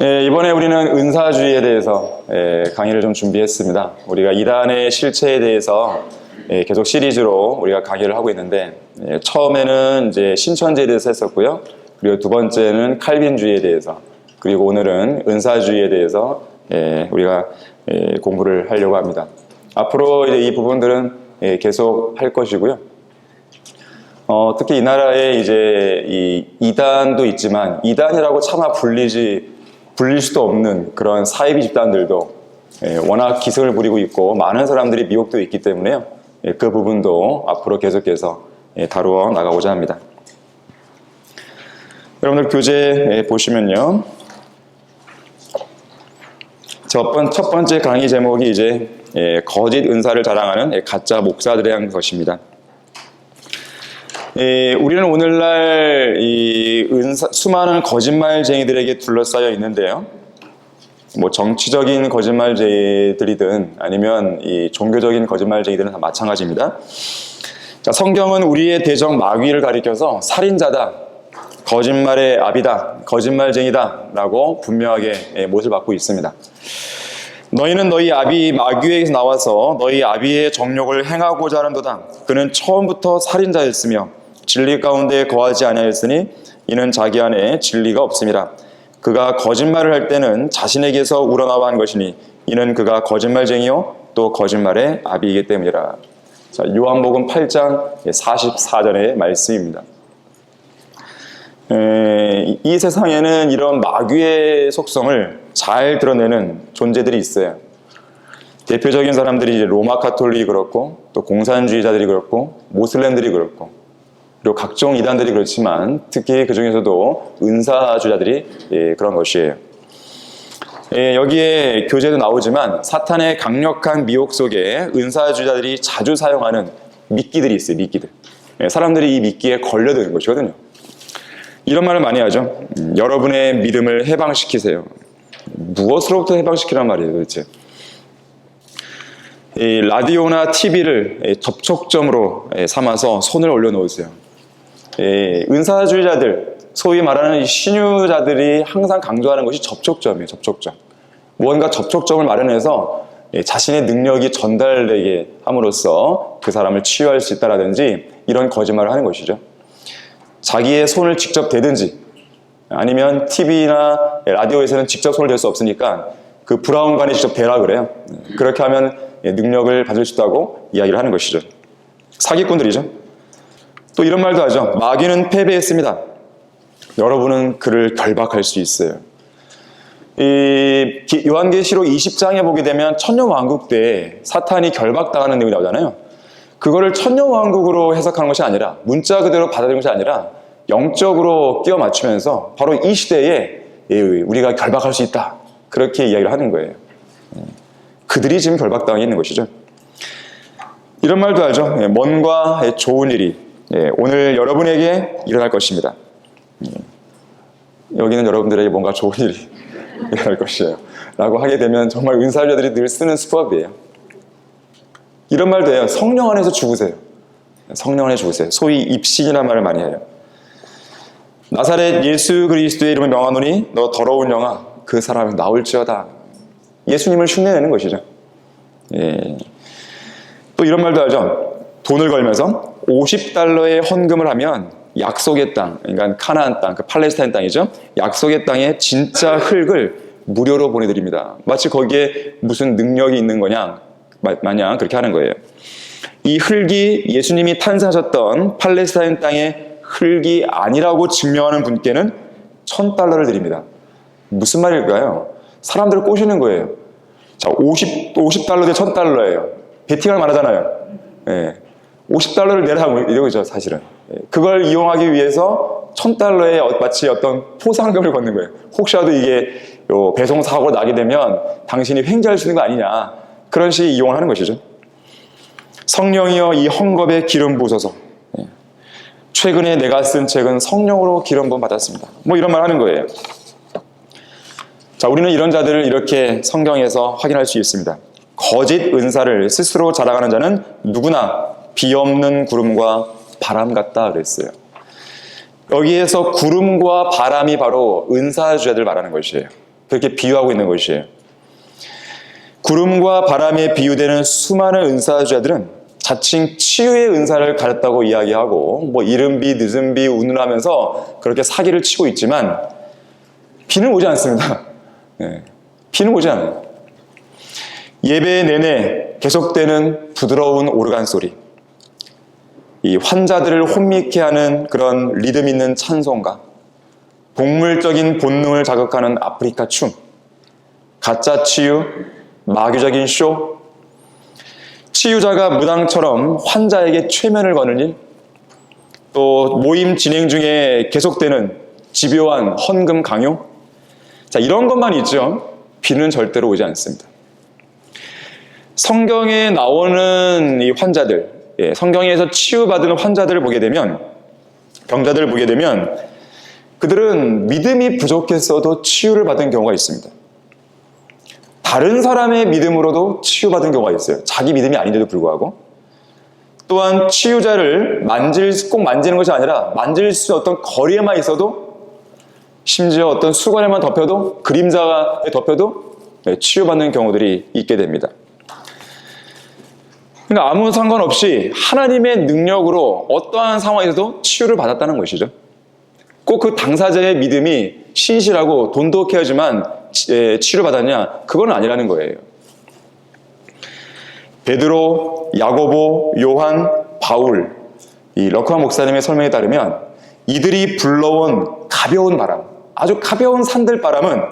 이번에 우리는 은사주의에 대해서 강의를 좀 준비했습니다. 우리가 이단의 실체에 대해서 계속 시리즈로 우리가 강의를 하고 있는데, 처음에는 이제 신천지에 대해서 했었고요. 그리고 두 번째는 칼빈주의에 대해서, 그리고 오늘은 은사주의에 대해서 우리가 공부를 하려고 합니다. 앞으로 이제 이 부분들은 계속 할 것이고요. 특히 이 나라에 이제 이 이단도 있지만 이단이라고 차마 불릴 수도 없는 그런 사이비 집단들도 워낙 기승을 부리고 있고 많은 사람들이 미혹되어 있기 때문에요. 그 부분도 앞으로 계속해서 다루어 나가고자 합니다. 여러분들 교재 보시면요. 첫 번째 강의 제목이 이제 거짓 은사를 자랑하는 가짜 목사들에 대한 것입니다. 우리는 오늘날 수많은 거짓말쟁이들에게 둘러싸여 있는데요. 뭐 정치적인 거짓말쟁이들이든 아니면 이 종교적인 거짓말쟁이들은 다 마찬가지입니다. 자, 성경은 우리의 대적 마귀를 가리켜서 살인자다, 거짓말의 아비다, 거짓말쟁이다 라고 분명하게 못을 받고 있습니다. 너희는 너희 아비 마귀에게서 나와서 너희 아비의 정욕을 행하고자 하는도다. 그는 처음부터 살인자였으며 진리 가운데 거하지 아니하였으니 이는 자기 안에 진리가 없음이라. 그가 거짓말을 할 때는 자신에게서 우러나와 한 것이니 이는 그가 거짓말쟁이요 또 거짓말의 아비이기 때문이라. 자, 요한복음 8장 44절의 말씀입니다. 이 세상에는 이런 마귀의 속성을 잘 드러내는 존재들이 있어요. 대표적인 사람들이 이제 로마 카톨릭이 그렇고 또 공산주의자들이 그렇고 모슬렘들이 그렇고 그리고 각종 이단들이 그렇지만 특히 그 중에서도 은사주의자들이 그런 것이에요. 여기에 교재도 나오지만 사탄의 강력한 미혹 속에 은사주의자들이 자주 사용하는 미끼들이 있어요. 미끼들. 사람들이 이 미끼에 걸려드는 것이거든요. 이런 말을 많이 하죠. 여러분의 믿음을 해방시키세요. 무엇으로부터 해방시키란 말이에요, 도대체. 이 라디오나 TV를 접촉점으로 삼아서 손을 올려놓으세요. 은사주의자들, 소위 말하는 신유자들이 항상 강조하는 것이 접촉점이에요. 접촉점. 무언가 접촉점을 마련해서 자신의 능력이 전달되게 함으로써 그 사람을 치유할 수 있다라든지 이런 거짓말을 하는 것이죠. 자기의 손을 직접 대든지 아니면 TV나 라디오에서는 직접 손을 댈 수 없으니까 그 브라운관이 직접 대라 그래요. 그렇게 하면 능력을 받을 수 있다고 이야기를 하는 것이죠. 사기꾼들이죠. 또 이런 말도 하죠. 마귀는 패배했습니다. 여러분은 그를 결박할 수 있어요. 요한계시록 20장에 보게 되면 천년왕국 때 사탄이 결박당하는 내용이 나오잖아요. 그거를 천년왕국으로 해석하는 것이 아니라 문자 그대로 받아들이는 것이 아니라 영적으로 끼워 맞추면서 바로 이 시대에 우리가 결박할 수 있다. 그렇게 이야기를 하는 거예요. 그들이 지금 결박당해 있는 것이죠. 이런 말도 하죠. 먼과 좋은 일이 오늘 여러분에게 일어날 것입니다. 여기는 여러분들에게 뭔가 좋은 일이 일어날 것이에요. 라고 하게 되면 정말 은사자들이 늘 쓰는 수법이에요. 이런 말도 해요. 성령 안에서 죽으세요. 성령 안에 죽으세요. 소위 입신이라는 말을 많이 해요. 나사렛 예수 그리스도의 이름을 명하노니 너 더러운 영아 그 사람이 나올지어다. 예수님을 흉내내는 것이죠. 또 이런 말도 하죠. 돈을 걸면서 50달러의 헌금을 하면 약속의 땅, 그러니까 카나안 땅, 그 팔레스타인 땅이죠. 약속의 땅에 진짜 흙을 무료로 보내드립니다. 마치 거기에 무슨 능력이 있는 거냐 마냥 그렇게 하는 거예요. 이 흙이 예수님이 탄생하셨던 팔레스타인 땅의 흙이 아니라고 증명하는 분께는 $1,000를 드립니다. 무슨 말일까요? 사람들을 꼬시는 거예요. 자, 50달러 대 $1,000예요. 베팅을 말하잖아요. 50달러를 내라 이러죠, 사실은. 그걸 이용하기 위해서 $1,000에 마치 어떤 포상금을 걷는 거예요. 혹시라도 이게 배송 사고가 나게 되면 당신이 횡재할 수 있는 거 아니냐. 그런 식의 이용을 하는 것이죠. 성령이여 이 헝겊에 기름 부으소서. 최근에 내가 쓴 책은 성령으로 기름 부음 받았습니다. 뭐 이런 말 하는 거예요. 자, 우리는 이런 자들을 이렇게 성경에서 확인할 수 있습니다. 거짓 은사를 스스로 자랑하는 자는 누구나 비 없는 구름과 바람 같다 그랬어요. 여기에서 구름과 바람이 바로 은사주자들 말하는 것이에요. 그렇게 비유하고 있는 것이에요. 구름과 바람에 비유되는 수많은 은사주자들은 자칭 치유의 은사를 가졌다고 이야기하고 뭐 이른 비 늦은 비 운운하면서 그렇게 사기를 치고 있지만 비는 오지 않습니다. 네, 비는 오지 않아요. 예배 내내 계속되는 부드러운 오르간 소리, 이 환자들을 혼미케 하는 그런 리듬 있는 찬송가, 동물적인 본능을 자극하는 아프리카 춤, 가짜 치유, 마귀적인 쇼, 치유자가 무당처럼 환자에게 최면을 거는 일, 또 모임 진행 중에 계속되는 집요한 헌금 강요, 자, 이런 것만 있죠. 비는 절대로 오지 않습니다. 성경에 나오는 이 환자들, 성경에서 치유받은 환자들을 보게 되면, 병자들을 보게 되면 그들은 믿음이 부족했어도 치유를 받은 경우가 있습니다. 다른 사람의 믿음으로도 치유받은 경우가 있어요. 자기 믿음이 아닌데도 불구하고. 또한 치유자를 꼭 만지는 것이 아니라 만질 수 있는 어떤 거리에만 있어도, 심지어 어떤 수건에만 덮여도, 그림자에 덮여도 치유받는 경우들이 있게 됩니다. 그러니까 아무 상관없이 하나님의 능력으로 어떠한 상황에서도 치유를 받았다는 것이죠. 꼭 그 당사자의 믿음이 신실하고 돈독해야지만 치료받았냐? 그건 아니라는 거예요. 베드로, 야고보, 요한, 바울, 이 러크한 목사님의 설명에 따르면 이들이 불러온 가벼운 바람, 아주 가벼운 산들바람은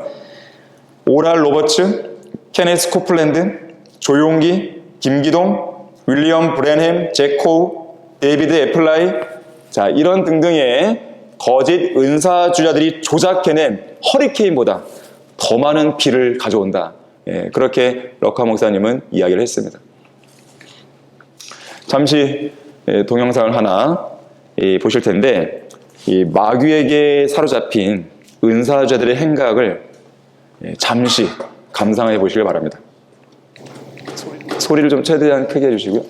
오랄 로버츠, 케네스 코플랜드, 조용기, 김기동, 윌리엄 브랜햄, 잭 코우, 데이비드 애플라이, 자, 이런 등등의 거짓 은사주자들이 조작해낸 허리케인보다 더 많은 비를 가져온다. 그렇게 러카 목사님은 이야기를 했습니다. 잠시 동영상을 하나 보실 텐데, 이 마귀에게 사로잡힌 은사주자들의 행각을 잠시 감상해 보시길 바랍니다. 소리를 좀 최대한 크게 해주시고요.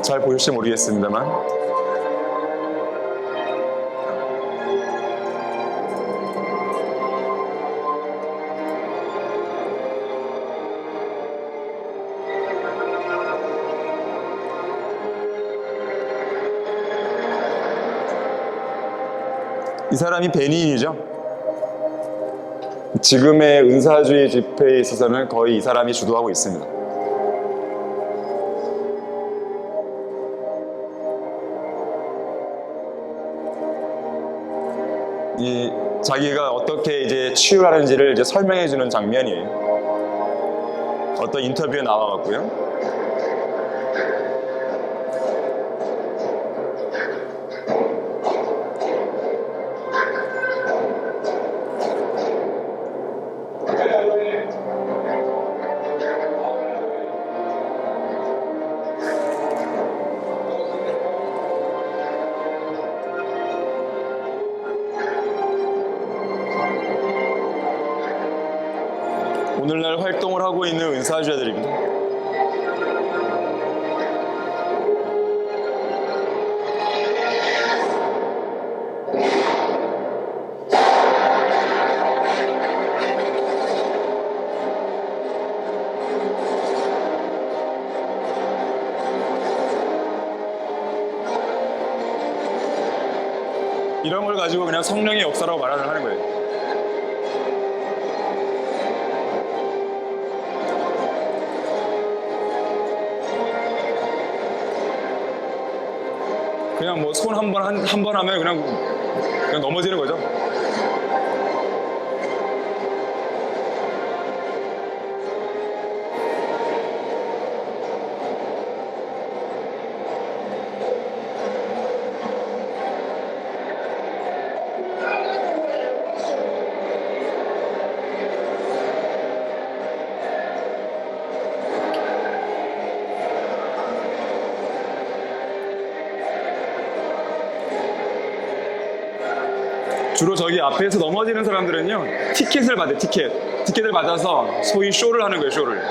잘 보실지 모르겠습니다만 이 사람이 베니인이죠. 지금의 은사주의 집회에 있어서는 거의 이 사람이 주도하고 있습니다. 이 자기가 어떻게 이제 치유하는지를 이제 설명해 주는 장면이에요. 어떤 인터뷰에 나와갖고요. 오늘날 활동을 하고 있는 은사주자들입니다. 이런 걸 가지고 그냥 성령의 역사라고 말하는 거예요. 그냥 뭐 손 한 번 하면 그냥 넘어지는 거죠. 주로 저기 앞에서 넘어지는 사람들은요, 티켓을 받아요. 티켓을 받아서 소위 쇼를 하는 거예요. 쇼를.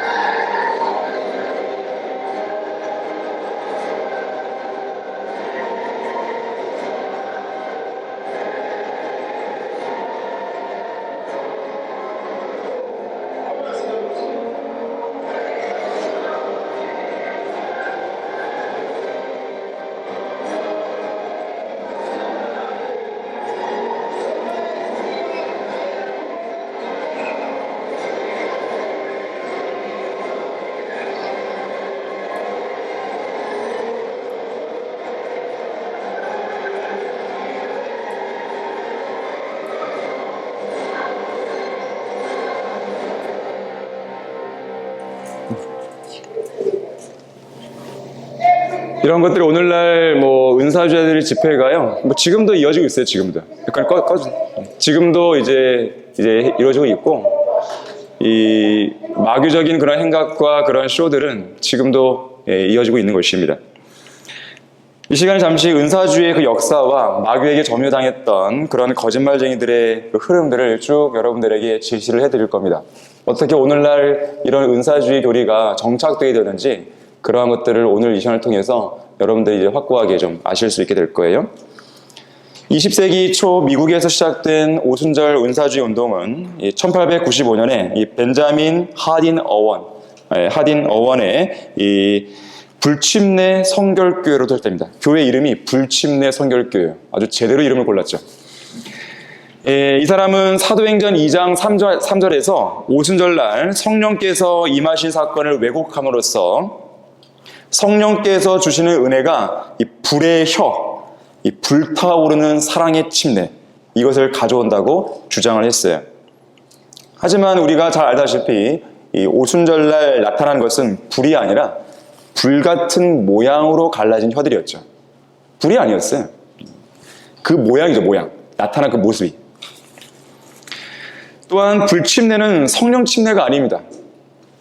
이런 것들이 오늘날 뭐 은사주자들의 집회가요, 뭐 지금도 이어지고 있어요. 지금도 이제 이루어지고 있고, 이 마귀적인 그런 행각과 그런 쇼들은 지금도 이어지고 있는 것입니다. 이 시간에 잠시 은사주의 그 역사와 마귀에게 점유당했던 그런 거짓말쟁이들의 그 흐름들을 쭉 여러분들에게 제시를 해드릴 겁니다. 어떻게 오늘날 이런 은사주의 교리가 정착되게 되는지, 그러한 것들을 오늘 이 시간을 통해서 여러분들이 이제 확고하게 좀 아실 수 있게 될 거예요. 20세기 초 미국에서 시작된 오순절 은사주의 운동은 1895년에 이 벤자민 하딘 어원의 이 불침례 성결교회로 시작됩니다. 교회 이름이 불침례 성결교회예요. 아주 제대로 이름을 골랐죠. 이 사람은 사도행전 2장 3절에서 오순절날 성령께서 임하신 사건을 왜곡함으로써 성령께서 주시는 은혜가 이 불의 혀, 이 불타오르는 사랑의 침례, 이것을 가져온다고 주장을 했어요. 하지만 우리가 잘 알다시피 이 오순절날 나타난 것은 불이 아니라 불 같은 모양으로 갈라진 혀들이었죠. 불이 아니었어요. 그 모양이죠, 모양. 나타난 그 모습이. 또한 불침례는 성령 침례가 아닙니다.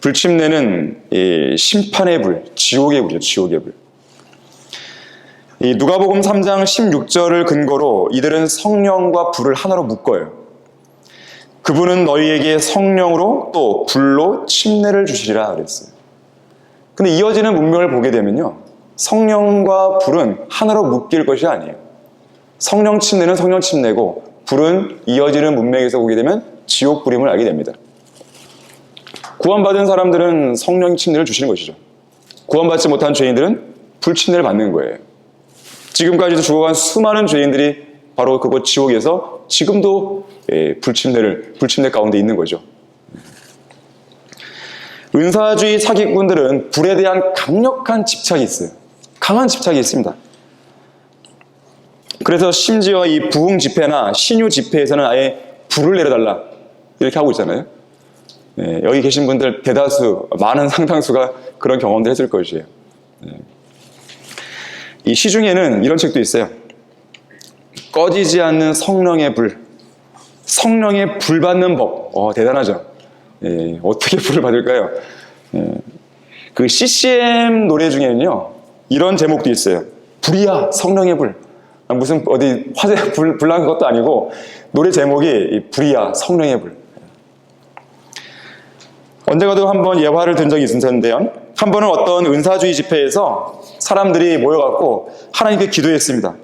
불침례는 심판의 불, 지옥의 불이죠. 지옥의 불. 이 누가복음 3장 16절을 근거로 이들은 성령과 불을 하나로 묶어요. 그분은 너희에게 성령으로 또 불로 침례를 주시리라 그랬어요. 근데 이어지는 문맥을 보게 되면요, 성령과 불은 하나로 묶일 것이 아니에요. 성령 침례는 성령 침례고, 불은 이어지는 문맥에서 보게 되면 지옥 불임을 알게 됩니다. 구원받은 사람들은 성령 침례를 주시는 것이죠. 구원받지 못한 죄인들은 불침례를 받는 거예요. 지금까지도 죽어간 수많은 죄인들이 바로 그곳 지옥에서 지금도 불침례 가운데 있는 거죠. 은사주의 사기꾼들은 불에 대한 강력한 집착이 있어요. 강한 집착이 있습니다. 그래서 심지어 이 부흥 집회나 신유 집회에서는 아예 불을 내려달라 이렇게 하고 있잖아요. 여기 계신 분들 대다수, 많은 상당수가 그런 경험들 했을 것이에요. 이 시중에는 이런 책도 있어요. 꺼지지 않는 성령의 불, 성령의 불 받는 법. 대단하죠. 어떻게 불을 받을까요? 그 CCM 노래 중에는요, 이런 제목도 있어요. 불이야, 성령의 불. 무슨 어디 화재 불 난 것도 아니고, 노래 제목이 불이야, 성령의 불. 언젠가도 한번 예화를 든 적이 있었는데요. 한 번은 어떤 은사주의 집회에서 사람들이 모여갖고 하나님께 기도했습니다.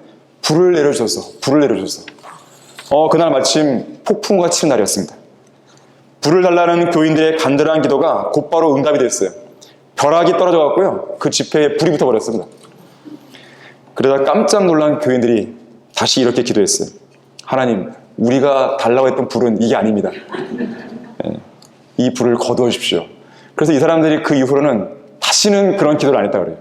불을 내려주소서, 불을 내려주소서. 그날 마침 폭풍과 치는 날이었습니다. 불을 달라는 교인들의 간절한 기도가 곧바로 응답이 됐어요. 벼락이 떨어져갖고요, 그 집회에 불이 붙어버렸습니다. 그러다 깜짝 놀란 교인들이 다시 이렇게 기도했어요. 하나님, 우리가 달라고 했던 불은 이게 아닙니다. 이 불을 거두어 주십시오. 그래서 이 사람들이 그 이후로는 다시는 그런 기도를 안 했다 그래요.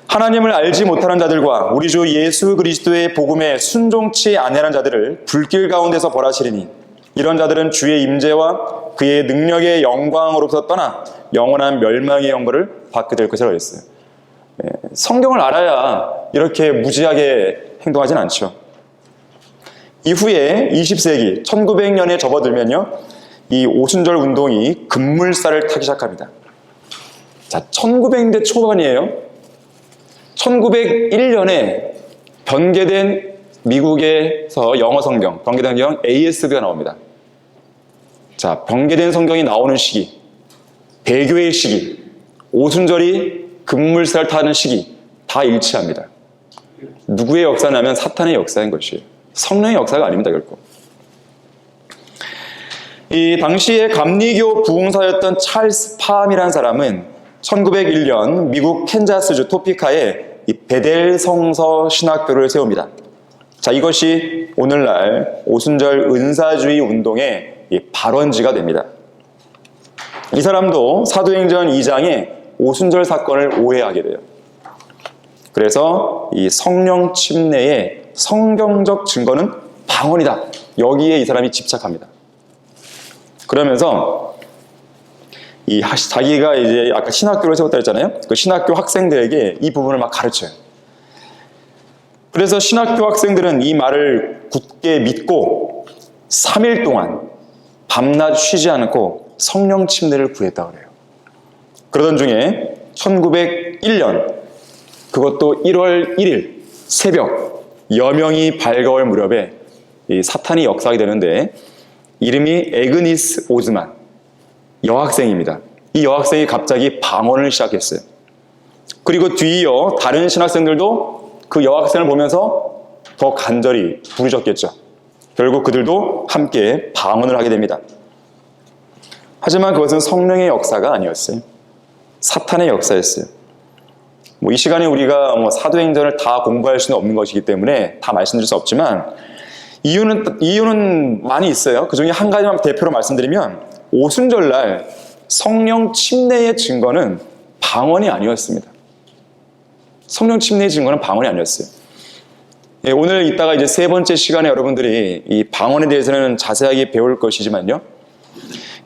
하나님을 알지 못하는 자들과 우리 주 예수 그리스도의 복음에 순종치 아니하는 자들을 불길 가운데서 벌하시리니, 이런 자들은 주의 임재와 그의 능력의 영광으로부터 떠나 영원한 멸망의 영광을 받게 될 것이라고 했어요. 성경을 알아야 이렇게 무지하게 행동하진 않죠. 이후에 20세기 1900년에 접어들면요, 이 오순절 운동이 급물살을 타기 시작합니다. 자, 1900년대 초반이에요. 1901년에 변개된 미국에서 영어 성경, 번개된 성경 ASV가 나옵니다. 자, 번개된 성경이 나오는 시기, 배교의 시기, 오순절이 급물살 타는 시기 다 일치합니다. 누구의 역사냐면 사탄의 역사인 것이에요. 성령의 역사가 아닙니다, 결코. 이 당시에 감리교 부흥사였던 찰스 팜이라는 사람은 1901년 미국 캔자스주 토피카에 이 베델 성서 신학교를 세웁니다. 자, 이것이 오늘날 오순절 은사주의 운동의 발원지가 됩니다. 이 사람도 사도행전 2장에 오순절 사건을 오해하게 돼요. 그래서 이 성령 침례의 성경적 증거는 방언이다. 여기에 이 사람이 집착합니다. 그러면서 자기가 이제 아까 신학교를 세웠다 했잖아요. 그 신학교 학생들에게 이 부분을 막 가르쳐요. 그래서 신학교 학생들은 이 말을 굳게 믿고 3일 동안 밤낮 쉬지 않고 성령 침례를 구했다고 그래요. 그러던 중에 1901년 그것도 1월 1일 새벽 여명이 밝아올 무렵에 이 사탄이 역사하게 되는데 이름이 에그니스 오즈만 여학생입니다. 이 여학생이 갑자기 방언을 시작했어요. 그리고 뒤이어 다른 신학생들도 그 여학생을 보면서 더 간절히 부르짖었겠죠. 결국 그들도 함께 방언을 하게 됩니다. 하지만 그것은 성령의 역사가 아니었어요. 사탄의 역사였어요. 이 시간에 우리가 사도행전을 다 공부할 수는 없는 것이기 때문에 다 말씀드릴 수 없지만 이유는 많이 있어요. 그 중에 한 가지만 대표로 말씀드리면 오순절날 성령 침례의 증거는 방언이 아니었습니다. 성령 침례의 증거는 방언이 아니었어요. 예, 오늘 이따가 이제 세 번째 시간에 여러분들이 이 방언에 대해서는 자세하게 배울 것이지만요.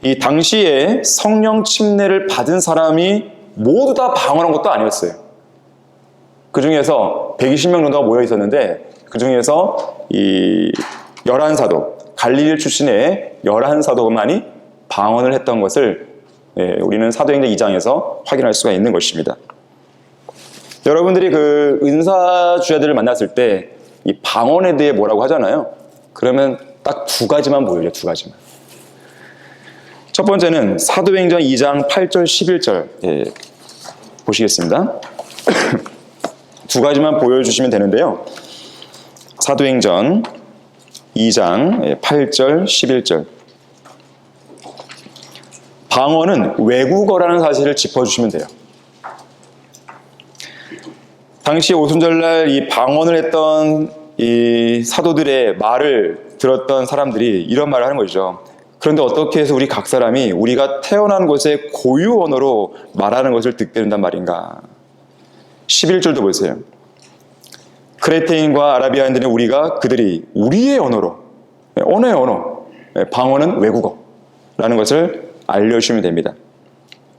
이 당시에 성령 침례를 받은 사람이 모두 다 방언한 것도 아니었어요. 그 중에서 120명 정도가 모여 있었는데 그 중에서 이 11사도, 갈릴리 출신의 11사도만이 방언을 했던 것을 우리는 사도행전 2장에서 확인할 수가 있는 것입니다. 여러분들이 그 은사주자들을 만났을 때 이 방언에 대해 뭐라고 하잖아요. 그러면 딱 두 가지만 보여요. 두 가지만. 첫 번째는 사도행전 2장 8절 11절 보시겠습니다. 두 가지만 보여주시면 되는데요. 사도행전 2장 8절 11절 방언은 외국어라는 사실을 짚어주시면 돼요. 당시 오순절날 이 방언을 했던 이 사도들의 말을 들었던 사람들이 이런 말을 하는 거죠. 그런데 어떻게 해서 우리 각 사람이 우리가 태어난 곳의 고유 언어로 말하는 것을 듣게 된단 말인가. 11절도 보세요. 크레테인과 아라비아인들은 그들이 우리의 언어로, 언어의 언어, 방언은 외국어라는 것을 알려주시면 됩니다.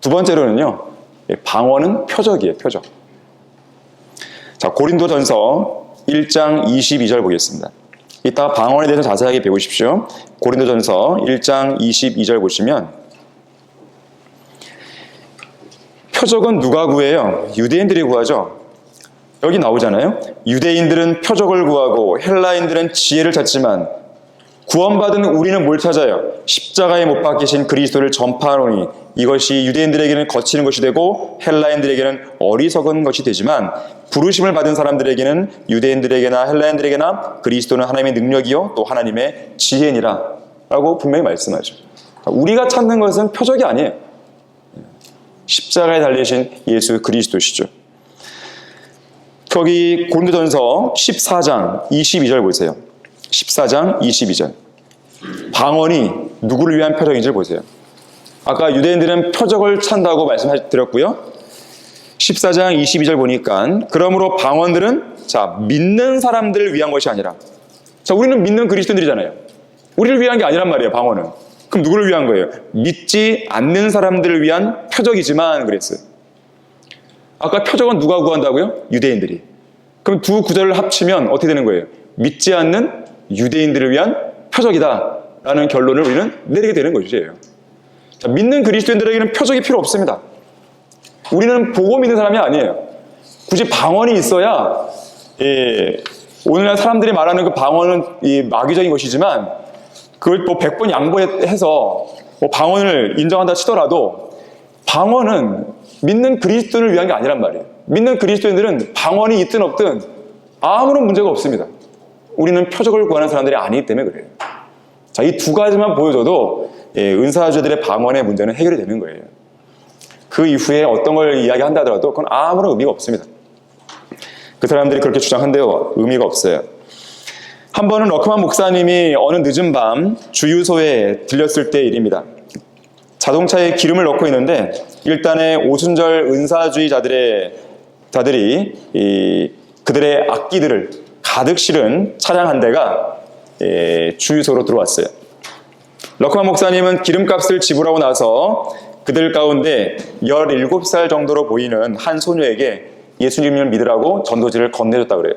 두 번째로는요, 방언은 표적이에요, 표적. 자, 고린도전서 1장 22절 보겠습니다. 이따 방언에 대해서 자세하게 배우십시오. 고린도전서 1장 22절 보시면 표적은 누가 구해요? 유대인들이 구하죠. 여기 나오잖아요. 유대인들은 표적을 구하고 헬라인들은 지혜를 찾지만 구원받은 우리는 뭘 찾아요? 십자가에 못 박히신 그리스도를 전파하노니 이것이 유대인들에게는 거치는 것이 되고 헬라인들에게는 어리석은 것이 되지만 부르심을 받은 사람들에게는 유대인들에게나 헬라인들에게나 그리스도는 하나님의 능력이요 또 하나님의 지혜니라 라고 분명히 말씀하죠. 우리가 찾는 것은 표적이 아니에요. 십자가에 달리신 예수 그리스도시죠. 거기 고린도전서 14장 22절 보세요. 14장 22절 방언이 누구를 위한 표적인지 보세요. 아까 유대인들은 표적을 찾는다고 말씀드렸고요. 14장 22절 보니까 그러므로 방언들은 믿는 사람들을 위한 것이 아니라 우리는 믿는 그리스도인들이잖아요. 우리를 위한 게 아니란 말이에요. 방언은. 그럼 누구를 위한 거예요? 믿지 않는 사람들을 위한 표적이지만 그랬어요. 아까 표적은 누가 구한다고요? 유대인들이. 그럼 두 구절을 합치면 어떻게 되는 거예요? 믿지 않는 유대인들을 위한 표적이다 라는 결론을 우리는 내리게 되는 것이에요. 믿는 그리스도인들에게는 표적이 필요 없습니다. 우리는 보고 믿는 사람이 아니에요. 굳이 방언이 있어야 오늘날 사람들이 말하는 그 방언은 이 마귀적인 것이지만 그걸 또 100번 양보해서 뭐 방언을 인정한다 치더라도 방언은 믿는 그리스도인을 위한 게 아니란 말이에요. 믿는 그리스도인들은 방언이 있든 없든 아무런 문제가 없습니다. 우리는 표적을 구하는 사람들이 아니기 때문에 그래요. 자, 이 두 가지만 보여줘도 은사주들의 방언의 문제는 해결이 되는 거예요. 그 이후에 어떤 걸 이야기한다 하더라도 그건 아무런 의미가 없습니다. 그 사람들이 그렇게 주장한데요, 의미가 없어요. 한 번은 러크만 목사님이 어느 늦은 밤 주유소에 들렸을 때 일입니다. 자동차에 기름을 넣고 있는데 일단의 오순절 은사주의자들이 그들의 악기들을 가득 실은 차량 한 대가 주유소로 들어왔어요. 러크만 목사님은 기름값을 지불하고 나서 그들 가운데 17살 정도로 보이는 한 소녀에게 예수님을 믿으라고 전도지를 건네줬다 그래요.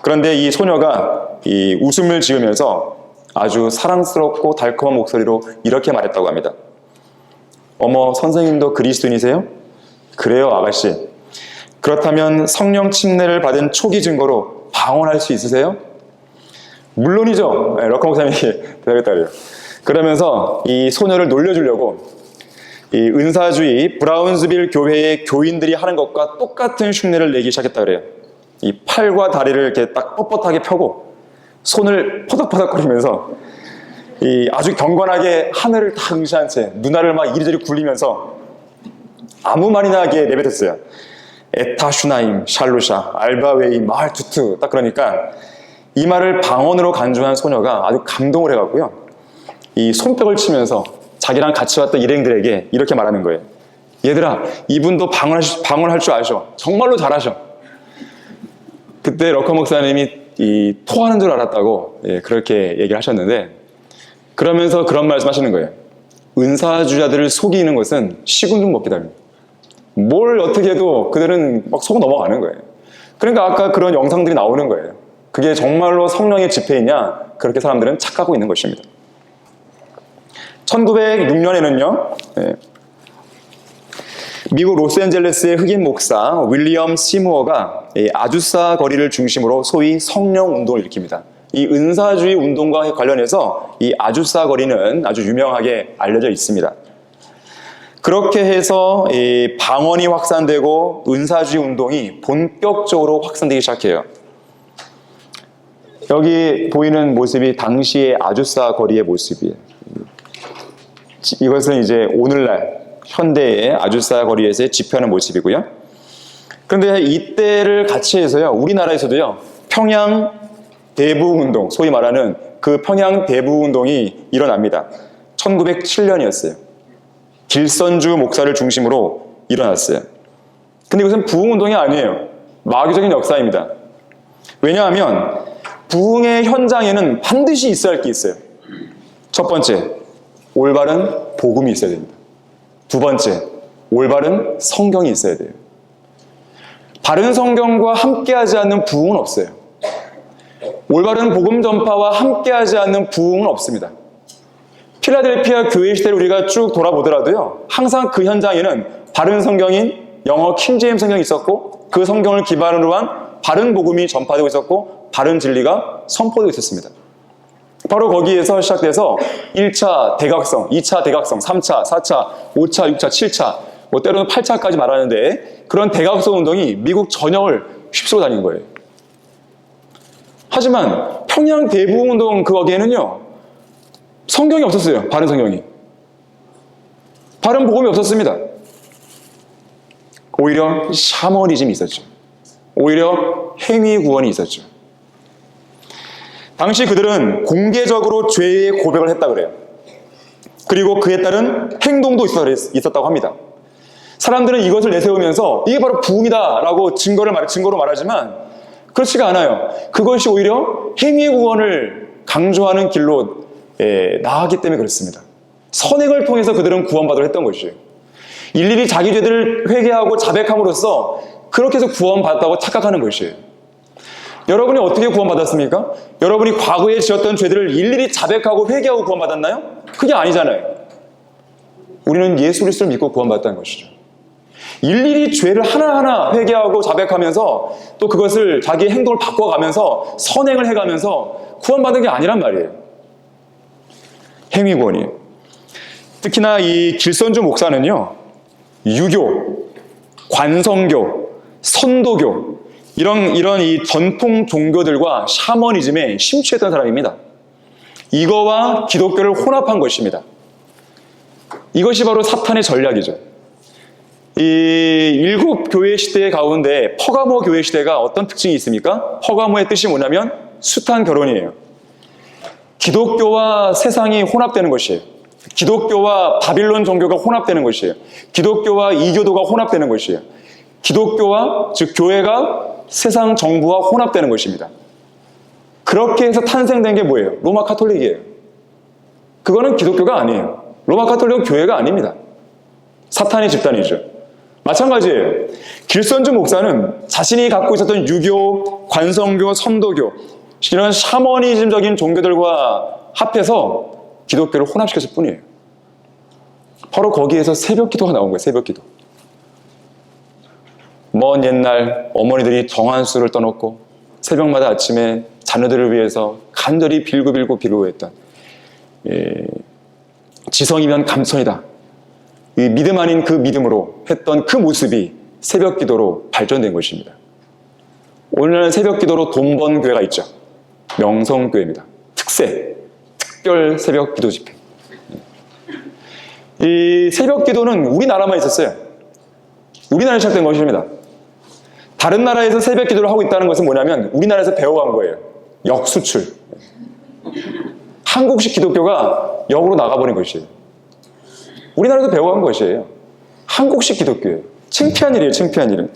그런데 이 소녀가 이 웃음을 지으면서 아주 사랑스럽고 달콤한 목소리로 이렇게 말했다고 합니다. 어머, 선생님도 그리스도인이세요? 그래요, 아가씨. 그렇다면 성령 침례를 받은 초기 증거로 방언할 수 있으세요? 물론이죠. 러커 목사님이 대답했다 그래요. 그러면서 이 소녀를 놀려주려고 이 은사주의 브라운스빌 교회의 교인들이 하는 것과 똑같은 흉내를 내기 시작했다 그래요. 이 팔과 다리를 이렇게 딱 뻣뻣하게 펴고 손을 퍼덕퍼덕거리면서 이 아주 경건하게 하늘을 다 응시한 채 눈알을 막 이리저리 굴리면서 아무 말이나 하게 내뱉었어요. 에타슈나임, 샬루샤, 알바웨이, 마할투트. 딱 그러니까 이 말을 방언으로 간주한 소녀가 아주 감동을 해갖고요. 이 손뼉을 치면서 자기랑 같이 왔던 일행들에게 이렇게 말하는 거예요. 얘들아, 이분도 방언할 줄 아셔. 정말로 잘하셔. 그때 러커 목사님이 토하는 줄 알았다고 그렇게 얘기를 하셨는데 그러면서 그런 말씀하시는 거예요. 은사주자들을 속이는 것은 식은 죽 먹기답니다. 뭘 어떻게 해도 그들은 막 속아 넘어가는 거예요. 그러니까 아까 그런 영상들이 나오는 거예요. 그게 정말로 성령의 집회이냐? 그렇게 사람들은 착각하고 있는 것입니다. 1906년에는요, 미국 로스앤젤레스의 흑인 목사 윌리엄 시무어가 아주사 거리를 중심으로 소위 성령 운동을 일으킵니다. 이 은사주의 운동과 관련해서 이 아주사 거리는 아주 유명하게 알려져 있습니다. 그렇게 해서 이 방언이 확산되고 은사주의 운동이 본격적으로 확산되기 시작해요. 여기 보이는 모습이 당시의 아주사 거리의 모습이에요. 이것은 이제 오늘날 현대의 아주사 거리에서의 집회하는 모습이고요. 그런데 이때를 같이 해서요, 우리나라에서도요, 평양 대부운동, 소위 말하는 그 평양 대부운동이 일어납니다. 1907년이었어요. 길선주 목사를 중심으로 일어났어요. 근데 이것은 부흥운동이 아니에요. 마귀적인 역사입니다. 왜냐하면 부흥의 현장에는 반드시 있어야 할 게 있어요. 첫 번째, 올바른 복음이 있어야 됩니다. 두 번째, 올바른 성경이 있어야 돼요. 바른 성경과 함께하지 않는 부흥은 없어요. 올바른 복음 전파와 함께하지 않는 부흥은 없습니다. 필라델피아 교회 시대를 우리가 쭉 돌아보더라도요, 항상 그 현장에는 바른 성경인 영어 킹제임스 성경이 있었고 그 성경을 기반으로 한 바른 복음이 전파되고 있었고 바른 진리가 선포되고 있었습니다. 바로 거기에서 시작돼서 1차 대각성, 2차 대각성, 3차, 4차, 5차, 6차, 7차, 뭐 때로는 8차까지 말하는데 그런 대각성 운동이 미국 전역을 휩쓸고 다닌 거예요. 하지만 평양 대부운동 거기에는요, 성경이 없었어요. 바른 성경이. 바른 복음이 없었습니다. 오히려 샤머니즘이 있었죠. 오히려 행위 구원이 있었죠. 당시 그들은 공개적으로 죄의 고백을 했다 그래요. 그리고 그에 따른 행동도 있었다고 합니다. 사람들은 이것을 내세우면서 이게 바로 부흥이다라고 증거로 말하지만 그렇지가 않아요. 그것이 오히려 행위 구원을 강조하는 길로 나아가기 때문에 그렇습니다. 선행을 통해서 그들은 구원받으려 했던 것이에요. 일일이 자기 죄들을 회개하고 자백함으로써 그렇게 해서 구원받았다고 착각하는 것이에요. 여러분이 어떻게 구원받았습니까? 여러분이 과거에 지었던 죄들을 일일이 자백하고 회개하고 구원받았나요? 그게 아니잖아요. 우리는 예수 그리스도를 믿고 구원받았다는 것이죠. 일일이 죄를 하나하나 회개하고 자백하면서 또 그것을 자기의 행동을 바꿔가면서 선행을 해가면서 구원받은 게 아니란 말이에요. 행위구원이에요. 특히나 이 길선주 목사는요, 유교, 관성교, 선도교 이런 이 전통 종교들과 샤머니즘에 심취했던 사람입니다. 이거와 기독교를 혼합한 것입니다. 이것이 바로 사탄의 전략이죠. 이 일곱 교회 시대 가운데 퍼가모 교회 시대가 어떤 특징이 있습니까? 퍼가모의 뜻이 뭐냐면 숱한 결혼이에요. 기독교와 세상이 혼합되는 것이에요. 기독교와 바빌론 종교가 혼합되는 것이에요. 기독교와 이교도가 혼합되는 것이에요. 기독교와 즉 교회가 세상 정부와 혼합되는 것입니다. 그렇게 해서 탄생된 게 뭐예요? 로마 카톨릭이에요. 그거는 기독교가 아니에요. 로마 카톨릭은 교회가 아닙니다. 사탄의 집단이죠. 마찬가지예요. 길선주 목사는 자신이 갖고 있었던 유교, 관성교, 선도교 이런 샤머니즘적인 종교들과 합해서 기독교를 혼합시켰을 뿐이에요. 바로 거기에서 새벽 기도가 나온 거예요. 새벽 기도. 먼 옛날 어머니들이 정한수를 떠놓고 새벽마다 아침에 자녀들을 위해서 간절히 빌고 했던 지성이면 감천이다. 이 믿음 아닌 그 믿음으로 했던 그 모습이 새벽 기도로 발전된 것입니다. 오늘날 새벽 기도로 돈 번 교회가 있죠. 명성교회입니다. 특별 새벽 기도 집회. 이 새벽 기도는 우리나라만 있었어요. 우리나라에 시작된 것입니다. 다른 나라에서 새벽 기도를 하고 있다는 것은 뭐냐면 우리나라에서 배워간 거예요. 역수출. 한국식 기독교가 역으로 나가버린 것이에요. 우리나라에서 배워간 것이에요. 한국식 기독교예요. 창피한 일이에요. 창피한 일은.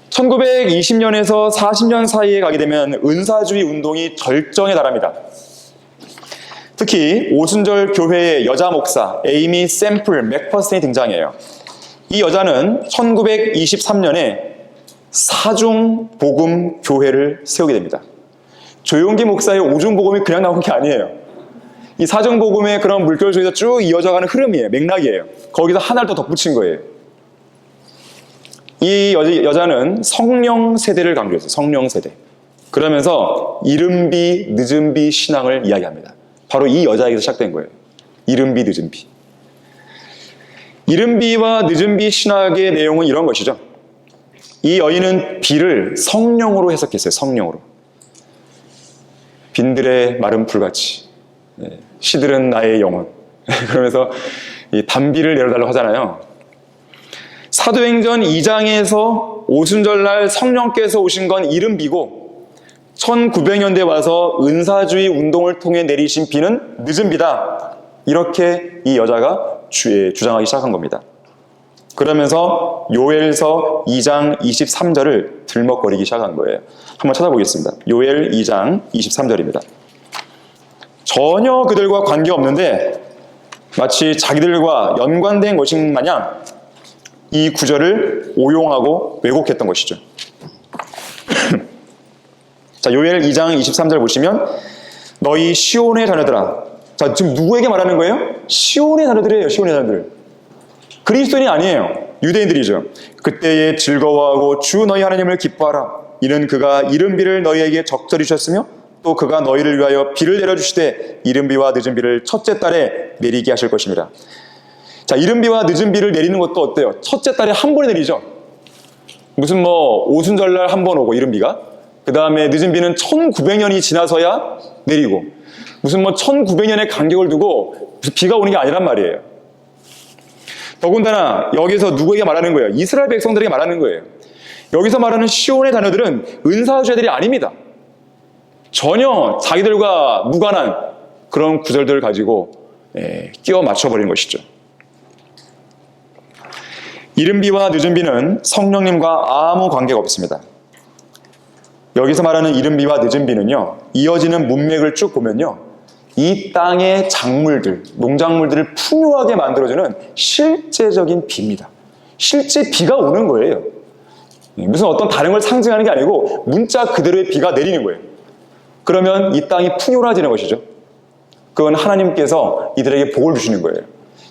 1920년에서 40년 사이에 가게 되면 은사주의 운동이 절정에 달합니다. 특히 오순절 교회의 여자 목사 에이미 샘플 맥퍼슨이 등장해요. 이 여자는 1923년에 사중복음 교회를 세우게 됩니다. 조용기 목사의 오중복음이 그냥 나온 게 아니에요. 이 사중복음의 그런 물결 속에서 쭉 이어져가는 흐름이에요. 맥락이에요. 거기서 하나를 더 덧붙인 거예요. 이 여자는 성령 세대를 강조했어요. 성령 세대. 그러면서 이른비 늦은비 신앙을 이야기합니다. 바로 이 여자에게서 시작된 거예요. 이른비 늦은비. 이른비와 늦은비 신학의 내용은 이런 것이죠. 이 여인은 비를 성령으로 해석했어요. 성령으로. 빈들의 마른 풀같이 시들은 나의 영혼. 그러면서 이 단비를 내려달라고 하잖아요. 사도행전 2장에서 오순절날 성령께서 오신 건 이른비고 1900년대에 와서 은사주의 운동을 통해 내리신 비는 늦은 비다. 이렇게 이 여자가 주장하기 시작한 겁니다. 그러면서 요엘서 2장 23절을 들먹거리기 시작한 거예요. 한번 찾아보겠습니다. 요엘 2장 23절입니다. 전혀 그들과 관계없는데 마치 자기들과 연관된 것인 마냥 이 구절을 오용하고 왜곡했던 것이죠. 자, 요엘 2장 23절 보시면 너희 시온의 자녀들아. 자, 지금 누구에게 말하는 거예요? 시온의 자녀들이에요. 시온의 자녀들. 그리스도인이 아니에요. 유대인들이죠. 그때에 즐거워하고 주 너희 하나님을 기뻐하라. 이는 그가 이른 비를 너희에게 적절히 주셨으며 또 그가 너희를 위하여 비를 내려주시되 이른 비와 늦은 비를 첫째 달에 내리게 하실 것입니다. 자, 이른 비와 늦은 비를 내리는 것도 어때요? 첫째 달에 한 번에 내리죠. 무슨 오순절날 한 번 오고 이른 비가, 그 다음에 늦은 비는 1900년이 지나서야 내리고, 무슨 1900년의 간격을 두고 비가 오는 게 아니란 말이에요. 더군다나 여기서 누구에게 말하는 거예요? 이스라엘 백성들에게 말하는 거예요. 여기서 말하는 시온의 자녀들은 은사주자들이 아닙니다. 전혀 자기들과 무관한 그런 구절들을 가지고 끼워 맞춰버린 것이죠. 이른 비와 늦은 비는 성령님과 아무 관계가 없습니다. 여기서 말하는 이른 비와 늦은 비는요, 이어지는 문맥을 쭉 보면요, 이 땅의 작물들, 농작물들을 풍요하게 만들어주는 실제적인 비입니다. 실제 비가 오는 거예요. 무슨 어떤 다른 걸 상징하는 게 아니고 문자 그대로의 비가 내리는 거예요. 그러면 이 땅이 풍요로워지는 것이죠. 그건 하나님께서 이들에게 복을 주시는 거예요.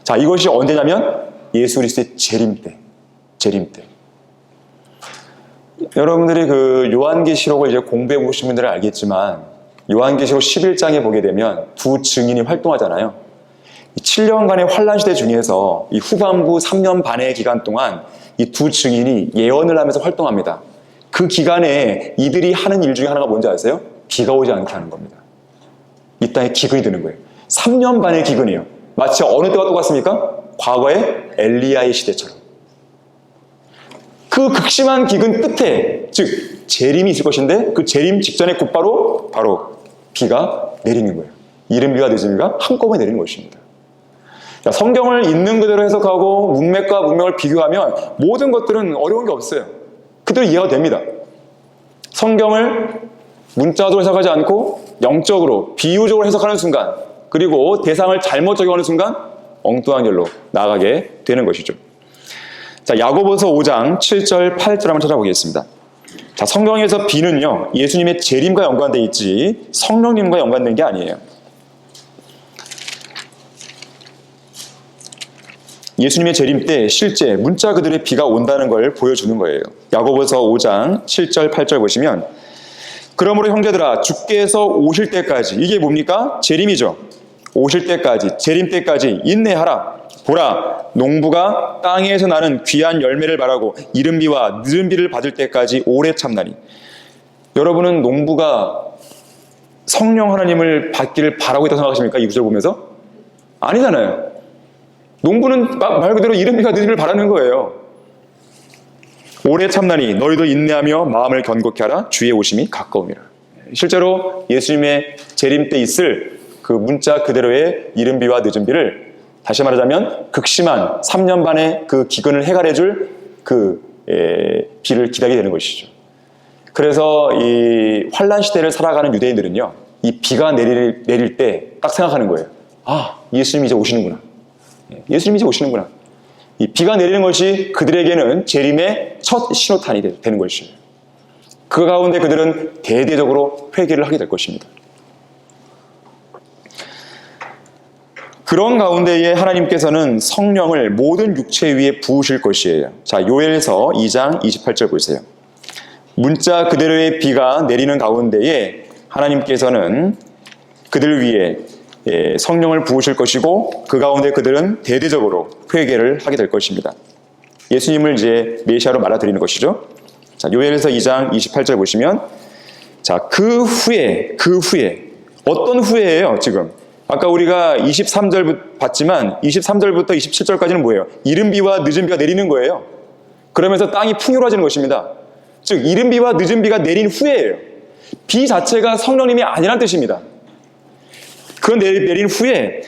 자, 이것이 언제냐면 예수 그리스도의 재림 때. 여러분들이 그 요한계시록을 이제 공부해 보신 분들은 알겠지만, 요한계시록 11장에 보게 되면 두 증인이 활동하잖아요. 7년간의 환란 시대 중에서 이 후반부 3년 반의 기간 동안 이 두 증인이 예언을 하면서 활동합니다. 그 기간에 이들이 하는 일 중에 하나가 뭔지 아세요? 비가 오지 않게 하는 겁니다. 이 땅에 기근이 드는 거예요. 3년 반의 기근이에요. 마치 어느 때와 똑같습니까? 과거의 엘리야의 시대처럼. 그 극심한 기근 끝에, 즉 재림이 있을 것인데 그 재림 직전에 곧바로 비가 내리는 거예요. 이른 비와 늦은 비가 한꺼번에 내리는 것입니다. 자, 성경을 있는 그대로 해석하고 문맥과 문맥을 비교하면 모든 것들은 어려운 게 없어요. 그대로 이해가 됩니다. 성경을 문자적으로 해석하지 않고 영적으로, 비유적으로 해석하는 순간, 그리고 대상을 잘못 적용하는 순간 엉뚱한 길로 나가게 되는 것이죠. 자, 야고보서 5장 7절 8절 한번 찾아보겠습니다. 자, 성경에서 비는요, 예수님의 재림과 연관되어 있지 성령님과 연관된 게 아니에요. 예수님의 재림 때 실제 문자 그대로의 비가 온다는 걸 보여주는 거예요. 야고보서 5장 7절 8절 보시면, 그러므로 형제들아 주께서 오실 때까지, 이게 뭡니까? 재림이죠. 오실 때까지, 재림 때까지 인내하라. 보라, 농부가 땅에서 나는 귀한 열매를 바라고 이른 비와 늦은 비를 받을 때까지 오래 참나니. 여러분은 농부가 성령 하나님을 받기를 바라고 있다고 생각하십니까? 이 구절 보면서? 아니잖아요. 농부는 말 그대로 이른 비가 늦은 비를 바라는 거예요. 오래 참나니 너희도 인내하며 마음을 견고케 하라. 주의 오심이 가까움이라. 실제로 예수님의 재림 때 있을 그 문자 그대로의 이른 비와 늦은 비를, 다시 말하자면 극심한 3년 반의 그 기근을 해결해줄 그 비를 기다리게 되는 것이죠. 그래서 이 환란 시대를 살아가는 유대인들은요, 이 비가 내릴 때 딱 생각하는 거예요. 아, 예수님이 이제 오시는구나. 예수님이 이제 오시는구나. 이 비가 내리는 것이 그들에게는 재림의 첫 신호탄이 되는 것이에요. 그 가운데 그들은 대대적으로 회개를 하게 될 것입니다. 그런 가운데에 하나님께서는 성령을 모든 육체 위에 부으실 것이에요. 자, 요엘서 2장 28절 보세요. 문자 그대로의 비가 내리는 가운데에 하나님께서는 그들 위에 성령을 부으실 것이고, 그 가운데 그들은 대대적으로 회개를 하게 될 것입니다. 예수님을 이제 메시아로 말아드리는 것이죠. 자, 요엘서 2장 28절 보시면, 자, 그 후에 어떤 후에예요? 지금 아까 우리가 23절 봤지만 23절부터 27절까지는 뭐예요? 이른 비와 늦은 비가 내리는 거예요. 그러면서 땅이 풍요로워지는 것입니다. 즉 이른 비와 늦은 비가 내린 후에예요. 비 자체가 성령님이 아니란 뜻입니다. 그 내린 후에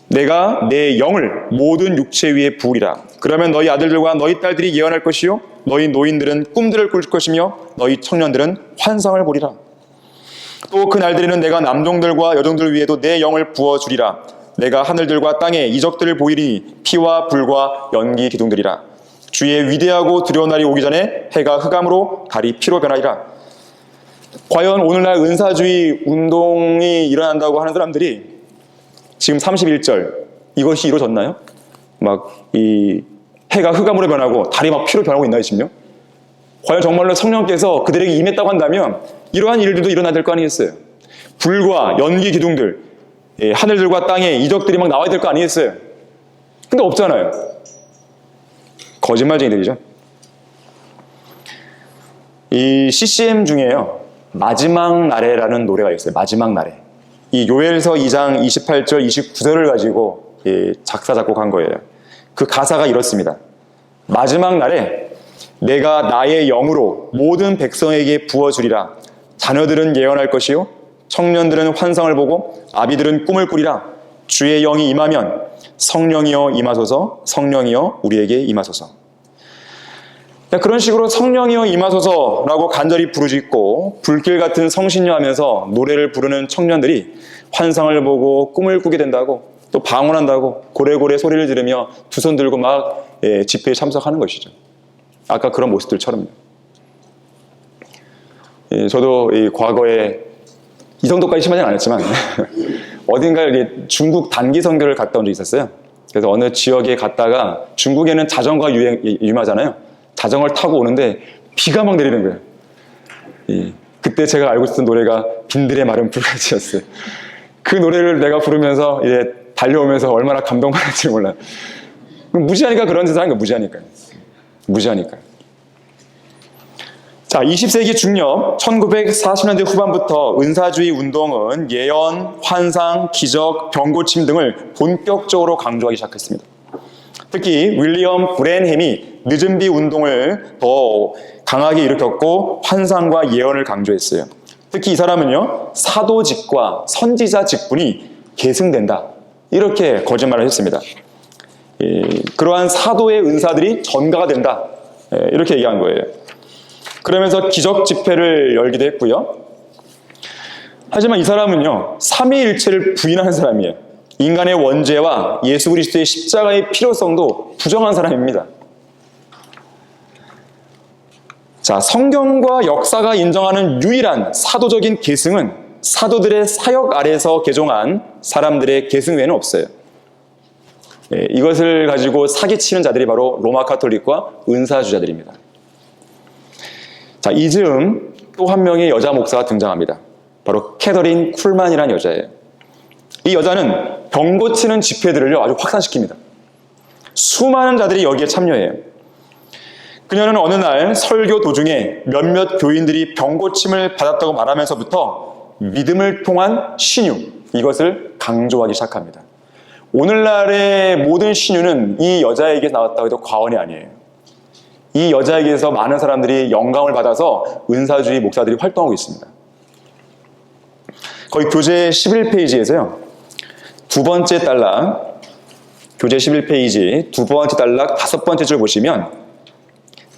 내가 내 영을 모든 육체 위에 부으리라. 그러면 너희 아들들과 너희 딸들이 예언할 것이요, 너희 노인들은 꿈들을 꿀 것이며 너희 청년들은 환상을 보리라. 또 그 날들에는 내가 남종들과 여종들 위에도 내 영을 부어주리라. 내가 하늘들과 땅에 이적들을 보이리니 피와 불과 연기 기둥들이라. 주의 위대하고 두려운 날이 오기 전에 해가 흑암으로 달이 피로 변하리라. 과연 오늘날 은사주의 운동이 일어난다고 하는 사람들이 지금 31절 이것이 이루어졌나요? 막 이 해가 흑암으로 변하고 달이 막 피로 변하고 있나요 지금요? 과연 정말로 성령께서 그들에게 임했다고 한다면 이러한 일들도 일어나야 될 거 아니겠어요? 불과 연기 기둥들, 하늘들과 땅에 이적들이 막 나와야 될 거 아니겠어요? 근데 없잖아요. 거짓말쟁이들이죠. 이 CCM 중에요, 마지막 날에라는 노래가 있어요. 마지막 날에. 이 요엘서 2장 28절 29절을 가지고 작사 작곡한 거예요. 그 가사가 이렇습니다. 마지막 날에 내가 나의 영으로 모든 백성에게 부어주리라. 자녀들은 예언할 것이요, 청년들은 환상을 보고 아비들은 꿈을 꾸리라. 주의 영이 임하면 성령이여 임하소서, 성령이여 우리에게 임하소서. 그런 식으로 성령이여 임하소서라고 간절히 부르짖고 불길 같은 성신여 하면서 노래를 부르는 청년들이 환상을 보고 꿈을 꾸게 된다고, 또 방언한다고 고래고래 소리를 지르며 두 손 들고 막 집회에 참석하는 것이죠. 아까 그런 모습들처럼요. 저도 과거에 이 정도까지 심하지는 않았지만 어딘가 중국 단기 선교를 갔다 온 적이 있었어요. 그래서 어느 지역에 갔다가 중국에는 자전거가 유명하잖아요. 자전거를 타고 오는데 비가 막 내리는 거예요. 그때 제가 알고 있었던 노래가 빈들의 마른 불같이였어요. 그 노래를 내가 부르면서 이제 달려오면서 얼마나 감동받았지 몰라요. 무지하니까 그런 짓을 하는 거예요. 무지하니까. 자, 20세기 중엽 1940년대 후반부터 은사주의 운동은 예언, 환상, 기적, 병고침 등을 본격적으로 강조하기 시작했습니다. 특히 윌리엄 브랜햄이 늦은비 운동을 더 강하게 일으켰고 환상과 예언을 강조했어요. 특히 이 사람은요, 사도직과 선지자 직분이 계승된다, 이렇게 거짓말을 했습니다. 그러한 사도의 은사들이 전가가 된다, 이렇게 얘기한 거예요. 그러면서 기적 집회를 열기도 했고요. 하지만 이 사람은요, 삼위일체를 부인하는 사람이에요. 인간의 원죄와 예수 그리스도의 십자가의 필요성도 부정한 사람입니다. 자, 성경과 역사가 인정하는 유일한 사도적인 계승은 사도들의 사역 아래서 개종한 사람들의 계승 외에는 없어요. 이것을 가지고 사기치는 자들이 바로 로마 카톨릭과 은사주자들입니다. 자, 이 즈음 또 한 명의 여자 목사가 등장합니다. 바로 캐더린 쿨만이라는 여자예요. 이 여자는 병 고치는 집회들을요, 아주 확산시킵니다. 수많은 자들이 여기에 참여해요. 그녀는 어느 날 설교 도중에 몇몇 교인들이 병 고침을 받았다고 말하면서부터 믿음을 통한 신유, 이것을 강조하기 시작합니다. 오늘날의 모든 신유는 이 여자에게 나왔다고 해도 과언이 아니에요. 이 여자에게서 많은 사람들이 영감을 받아서 은사주의 목사들이 활동하고 있습니다. 거의 교재 11페이지에서요. 두 번째 단락, 교재 11페이지 두 번째 단락 다섯 번째 줄 보시면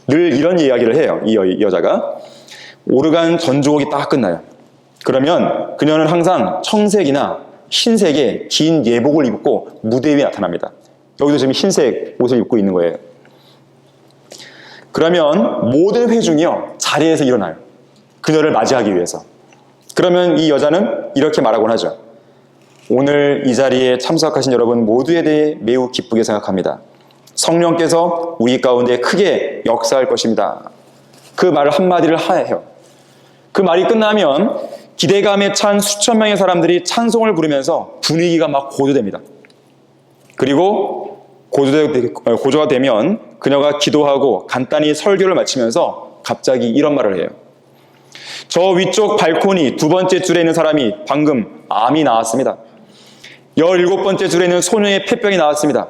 늘 이런 이야기를 해요. 이 여자가. 오르간 전주곡이 딱 끝나요. 그러면 그녀는 항상 청색이나 흰색의 긴 예복을 입고 무대 위에 나타납니다. 여기도 지금 흰색 옷을 입고 있는 거예요. 그러면 모든 회중이요, 자리에서 일어나요. 그녀를 맞이하기 위해서. 그러면 이 여자는 이렇게 말하곤 하죠. 오늘 이 자리에 참석하신 여러분 모두에 대해 매우 기쁘게 생각합니다. 성령께서 우리 가운데 크게 역사할 것입니다. 그 말을 한마디를 해요. 그 말이 끝나면 기대감에 찬 수천 명의 사람들이 찬송을 부르면서 분위기가 막 고조됩니다. 그리고 고조가 되면 그녀가 기도하고 간단히 설교를 마치면서 갑자기 이런 말을 해요. 저 위쪽 발코니 두 번째 줄에 있는 사람이 방금 암이 나왔습니다. 17번째 줄에 있는 소녀의 폐병이 나왔습니다.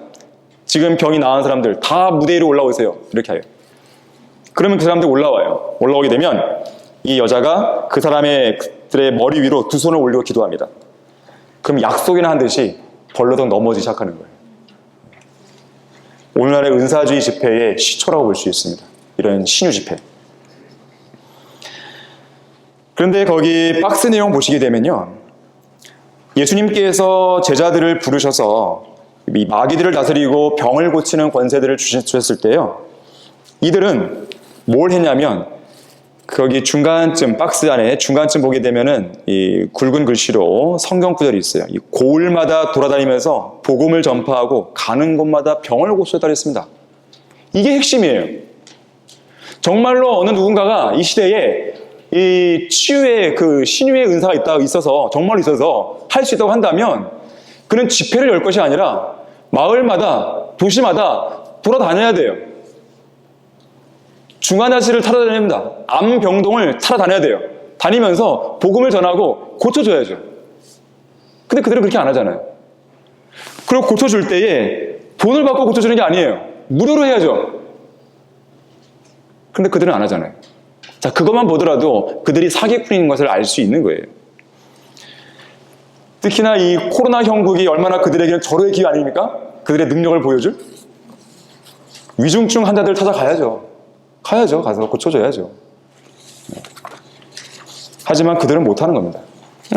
지금 병이 나은 사람들 다 무대 위로 올라오세요. 이렇게 해요. 그러면 그 사람들 올라와요. 올라오게 되면 이 여자가 그 사람들의 머리 위로 두 손을 올리고 기도합니다. 그럼 약속이나 한 듯이 벌러덩 넘어지기 시작하는 거예요. 오늘날의 은사주의 집회의 시초라고 볼 수 있습니다. 이런 신유 집회. 그런데 거기 박스 내용 보시게 되면요, 예수님께서 제자들을 부르셔서 이 마귀들을 다스리고 병을 고치는 권세들을 주셨을 때요, 이들은 뭘 했냐면 거기 중간쯤, 박스 안에 중간쯤 보게 되면은 이 굵은 글씨로 성경 구절이 있어요. 이 고을마다 돌아다니면서 복음을 전파하고 가는 곳마다 병을 고쳤다 그랬습니다. 이게 핵심이에요. 정말로 어느 누군가가 이 시대에 이 치유의 그 신유의 은사가 있어서 정말로 있어서 할 수 있다고 한다면 그는 집회를 열 것이 아니라 마을마다 도시마다 돌아다녀야 돼요. 중환자실을 타러다닙니다. 암병동을 타러다녀야 돼요. 다니면서 복음을 전하고 고쳐줘야죠. 근데 그들은 그렇게 안 하잖아요. 그리고 고쳐줄 때에 돈을 받고 고쳐주는 게 아니에요. 무료로 해야죠. 근데 그들은 안 하잖아요. 자, 그것만 보더라도 그들이 사기꾼인 것을 알 수 있는 거예요. 특히나 이 코로나 형국이 얼마나 그들에게는 절호의 기회 아닙니까? 그들의 능력을 보여줄? 위중증 환자들 찾아가야죠. 가서 고쳐줘야죠. 하지만 그들은 못하는 겁니다.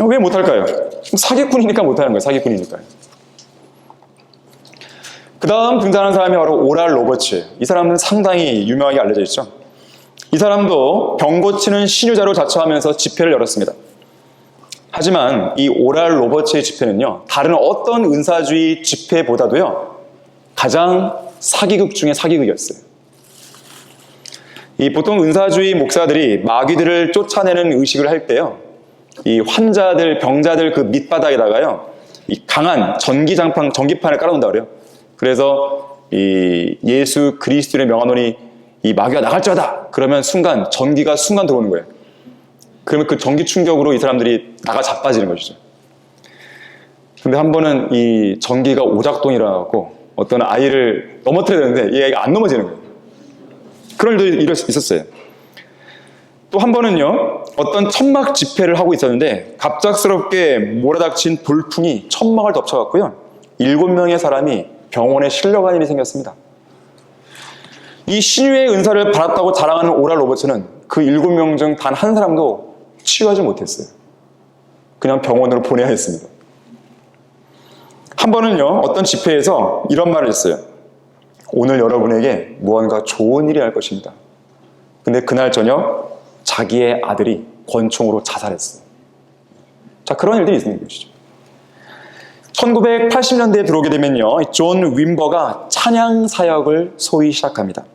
왜 못할까요? 사기꾼이니까 못하는 거예요. 사기꾼이니까요. 그 다음 등장하는 사람이 바로 오랄 로버츠예요. 이 사람은 상당히 유명하게 알려져 있죠. 이 사람도 병 고치는 신유자로 자처하면서 집회를 열었습니다. 하지만 이 오랄 로버츠의 집회는요, 다른 어떤 은사주의 집회보다도요, 가장 사기극 중에 사기극이었어요. 이 보통 은사주의 목사들이 마귀들을 쫓아내는 의식을 할 때요, 이 환자들, 병자들 그 밑바닥에다가요, 이 강한 전기판을 깔아놓는다 그래요. 그래서 이 예수 그리스도의 명하노니 이 마귀가 나갈지어다. 그러면 전기가 순간 들어오는 거예요. 그러면 그 전기 충격으로 이 사람들이 나가 자빠지는 것이죠. 근데 한 번은 이 전기가 오작동이 일어나고 어떤 아이를 넘어뜨려야 되는데 이 아이가 안 넘어지는 거예요. 그런 일도 있었어요. 또 한 번은요, 어떤 천막 집회를 하고 있었는데 갑작스럽게 몰아닥친 돌풍이 천막을 덮쳐갔고요, 7명의 사람이 병원에 실려간 일이 생겼습니다. 이 신유의 은사를 받았다고 자랑하는 오랄 로버츠는 그 7명 중 단 한 사람도 치유하지 못했어요. 그냥 병원으로 보내야 했습니다. 한 번은요, 어떤 집회에서 이런 말을 했어요. 오늘 여러분에게 무언가 좋은 일이 날 것입니다. 근데 그날 저녁 자기의 아들이 권총으로 자살했어요. 자, 그런 일들이 있는 것이죠. 1980년대에 들어오게 되면요, 존 윈버가 찬양 사역을 소위 시작합니다.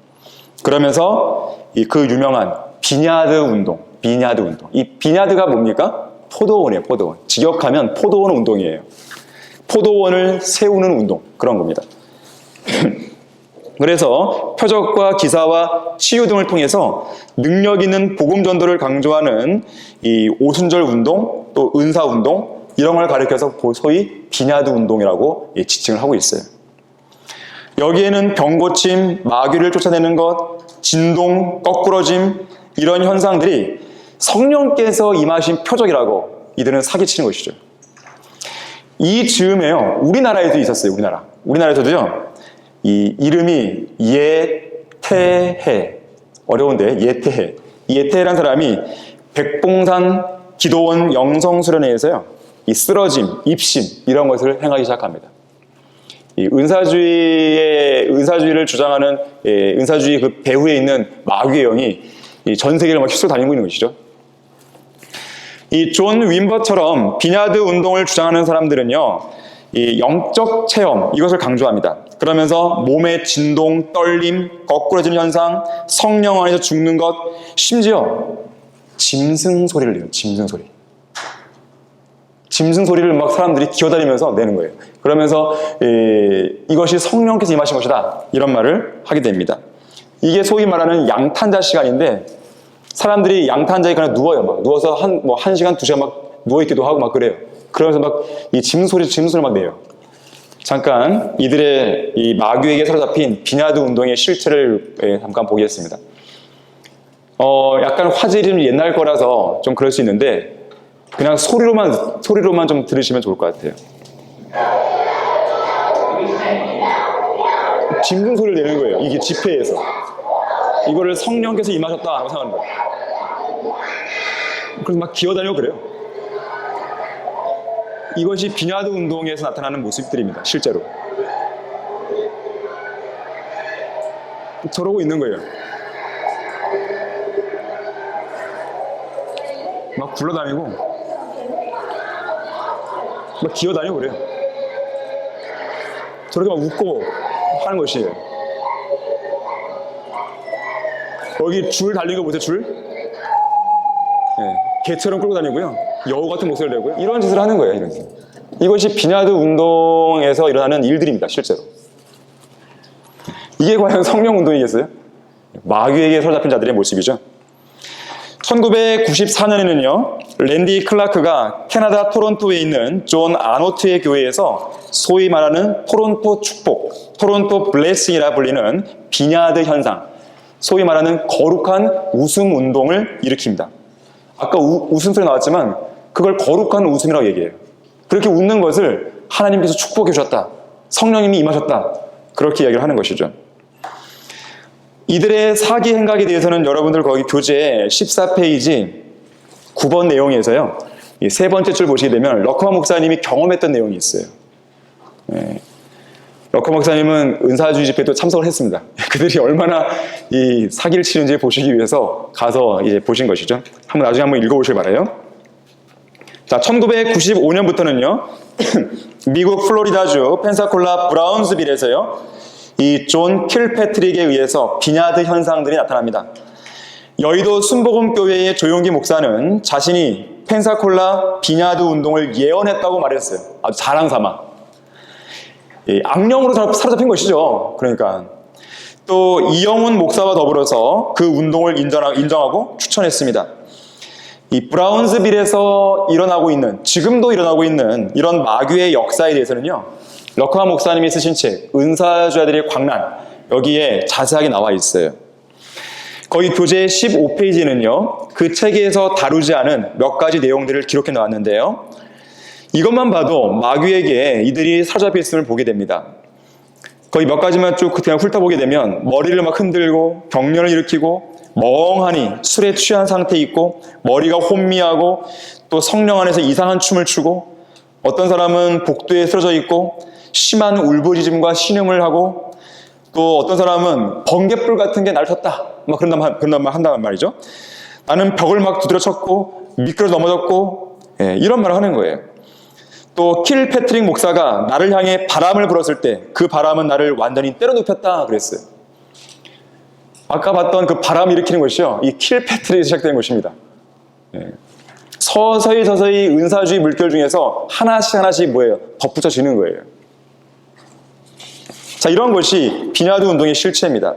그러면서 그 유명한 비냐드 운동. 이 비냐드가 뭡니까? 포도원이에요, 포도원. 직역하면 포도원 운동이에요. 포도원을 세우는 운동, 그런 겁니다. 그래서 표적과 기사와 치유 등을 통해서 능력 있는 복음 전도를 강조하는 이 오순절 운동, 또 은사 운동, 이런 걸 가리켜서 소위 비냐드 운동이라고 지칭을 하고 있어요. 여기에는 병고침, 마귀를 쫓아내는 것, 진동, 거꾸러짐, 이런 현상들이 성령께서 임하신 표적이라고 이들은 사기치는 것이죠. 이 즈음에요, 우리나라에도 있었어요. 우리나라에서도요, 이 이름이 예태해, 어려운데 예태해. 예태해라는 사람이 백봉산 기도원 영성수련회에서요, 이 쓰러짐, 입심 이런 것을 행하기 시작합니다. 이 은사주의를 주장하는 은사주의 그 배후에 있는 마귀의 영이 전 세계를 막 휩쓸어 다니고 있는 것이죠. 이 존 윈버처럼 비냐드 운동을 주장하는 사람들은요, 이 영적 체험, 이것을 강조합니다. 그러면서 몸의 진동, 떨림, 거꾸러지는 현상, 성령 안에서 죽는 것, 심지어 짐승 소리를 내요. 짐승 소리를 막 사람들이 기어다니면서 내는 거예요. 그러면서 이것이 성령께서 임하신 것이다, 이런 말을 하게 됩니다. 이게 소위 말하는 양탄자 시간인데, 사람들이 양탄자에 그냥 누워요. 막 누워서 한 시간, 2시간 막 누워있기도 하고 막 그래요. 그러면서 막 이 짐소리 막 내요. 잠깐 이들의 이 마귀에게 사로잡힌 비냐드 운동의 실체를 잠깐 보겠습니다. 약간 화질이 좀 옛날 거라서 좀 그럴 수 있는데, 그냥 소리로만 좀 들으시면 좋을 것 같아요. 짐승 소리를 내는 거예요. 이게 집회에서. 이거를 성령께서 임하셨다라고 생각하는 거예요. 그래서 막 기어다니고 그래요. 이것이 비냐드 운동에서 나타나는 모습들입니다. 실제로. 저러고 있는 거예요. 막 굴러다니고 막 기어다니고 그래요. 저렇게 막 웃고 하는 것이에요. 여기 줄 달린 거 보세요, 줄? 개처럼 끌고 다니고요. 여우 같은 목소리를 내고요. 이런 짓을 하는 거예요, 이런 짓. 이것이 비냐드 운동에서 일어나는 일들입니다, 실제로. 이게 과연 성령 운동이겠어요? 마귀에게 사로잡힌 자들의 모습이죠. 1994년에는요, 랜디 클라크가 캐나다 토론토에 있는 존 아노트의 교회에서 소위 말하는 토론토 축복, 토론토 블레싱이라 불리는 비냐드 현상, 소위 말하는 거룩한 웃음 운동을 일으킵니다. 아까 웃음소리 나왔지만 그걸 거룩한 웃음이라고 얘기해요. 그렇게 웃는 것을 하나님께서 축복해 주셨다, 성령님이 임하셨다, 그렇게 이야기를 하는 것이죠. 이들의 사기 행각에 대해서는 여러분들 거기 교재 14페이지 9번 내용에서요, 이 세 번째 줄 보시게 되면 러커 목사님이 경험했던 내용이 있어요. 러커 목사님은 은사주의 집회도 참석을 했습니다. 그들이 얼마나 이 사기를 치는지 보시기 위해서 가서 이제 보신 것이죠. 나중에 한번 읽어보시길 바라요. 자, 1995년부터는요, 미국 플로리다주 펜사콜라 브라운스빌에서요, 이 존 킬패트릭에 의해서 비냐드 현상들이 나타납니다. 여의도 순복음교회의 조용기 목사는 자신이 펜사콜라 비냐드 운동을 예언했다고 말했어요. 아주 자랑삼아. 악령으로 사로잡힌 것이죠. 그러니까. 또 이영훈 목사와 더불어서 그 운동을 인정하고 추천했습니다. 이 브라운스빌에서 일어나고 있는, 지금도 일어나고 있는 이런 마귀의 역사에 대해서는요, 러커하 목사님이 쓰신 책 은사주자들의 광란, 여기에 자세하게 나와 있어요. 거기 교재 15페이지는요, 그 책에서 다루지 않은 몇 가지 내용들을 기록해 놓았는데요, 이것만 봐도 마귀에게 이들이 사로잡혀 있음을 보게 됩니다. 거의 몇 가지만 쭉 그냥 훑어보게 되면 머리를 막 흔들고 경련을 일으키고 멍하니 술에 취한 상태에 있고 머리가 혼미하고 또 성령 안에서 이상한 춤을 추고 어떤 사람은 복도에 쓰러져 있고 심한 울부짖음과 신음을 하고 또 어떤 사람은 번갯불 같은 게 날 쳤다 막 그런 말 한다는 말이죠. 나는 벽을 막 두드려 쳤고 미끄러 넘어졌고 이런 말을 하는 거예요. 또 킬패트릭 목사가 나를 향해 바람을 불었을 때 그 바람은 나를 완전히 때려눕혔다 그랬어요. 아까 봤던 그 바람 일으키는 것이요, 이 킬패트릭에서 시작된 것입니다. 서서히 은사주의 물결 중에서 하나씩 뭐예요? 덧붙여지는 거예요. 자, 이런 것이 비냐드 운동의 실체입니다.